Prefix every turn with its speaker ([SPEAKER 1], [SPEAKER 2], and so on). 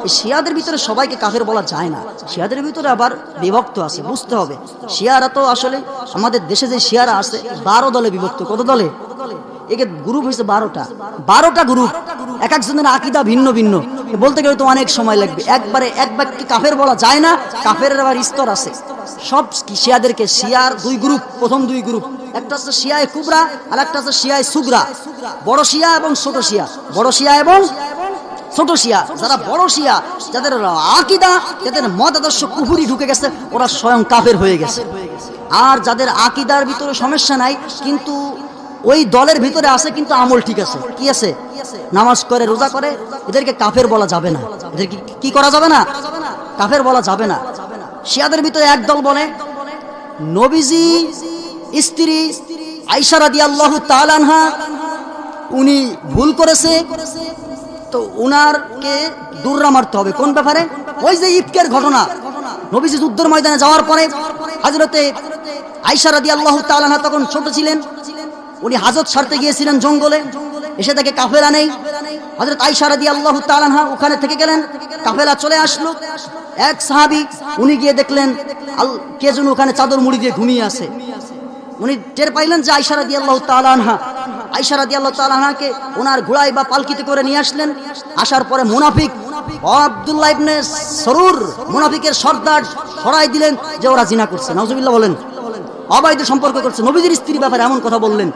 [SPEAKER 1] এই শিয়াদের ভিতরে সবাইকে কাফের বলা যায় না, শিয়াদের ভিতরে আবার বিভক্ত আছে, বুঝতে হবে। শিয়ারা তো আসলে আমাদের দেশে যে শিয়ারা আছে 12 দলে বিভক্ত। কত দলে? একে গ্রুপ হয়েছে 12টা গ্রুপ, এক একজনের আকীদা ভিন্ন ভিন্ন। বলতে গেলে তো অনেক সময় লাগবে। একবারকে কাফের বলা যায় না, কাফেরের আবার স্তর আছে। সব শিয়াদেরকে শিয়ার দুই গ্রুপ, প্রথম দুই গ্রুপ, একটা হচ্ছে শিয়ায়ে কুবরা আর একটা হচ্ছে শিয়ায়ে সুগরা। বড় শিয়া এবং ছোট শিয়া, বড় শিয়া এবং ছোট শিয়া। যারা বড় শিয়া, যাদের আকীদা, যাদের মত আদর্শ কুফরি ঢুকে গেছে, ওরা স্বয়ং কাফের হয়ে গেছে। আর যাদের আকীদার ভিতরে সমস্যা নাই, কিন্তু ওই দলের ভিতরে আছে কিন্তু আমল ঠিক আছে, কি আছে? নামাজ করে, রোজা করে, এদেরকে কাফের বলা যাবে না। এদেরকে কি করা যাবে না? কাফের বলা যাবে না। শিয়াদের ভিতরে একদল বলে নবীজি স্ত্রী আয়েশা রাদিয়াল্লাহু তাআলা আনহা উনি ভুল করেছে, তো উনারকে দুর্রা মারতে হবে। কোন ব্যাপারে? ওই যে ইফকের ঘটনা, নবীজি যুদ্ধের ময়দানে যাওয়ার পরে হযরতে আয়েশা রাদিয়াল্লাহু তাআলা আনহা তখন ছোট ছিলেন, উনি হাজত সারতে গিয়েছিলেন জঙ্গলে, এসে তাকে কাফেলা নেই। হযরত আয়েশা রাদিয়াল্লাহু তাআলা আনহা ওখানে থেকে গেলেন, কাফেলা চলে আসলো। এক সাহাবী উনি গিয়ে দেখলেন কে যেন ওখানে চাদর মুড়ি দিয়ে ঘুমিয়ে আছে। উনি টের পাইলেন যে আয়েশা রাদিয়াল্লাহু তাআলা আনহা, আয়েশা রাদিয়াল্লাহু তাআলা আনহাকে ওনার ঘোড়ায় বা পালকিতে করে নিয়ে আসলেন। আসার পরে মুনাফিক আব্দুল্লাহ ইবনে সরুর, মুনাফিকের সর্দার, সরাই দিলেন যে ওরা জিনা করছে। নাউজুবিল্লাহ বলেন, অবৈধ সম্পর্ক করছে, নবীজির স্ত্রীর ব্যাপারে এমন কথা বললেন।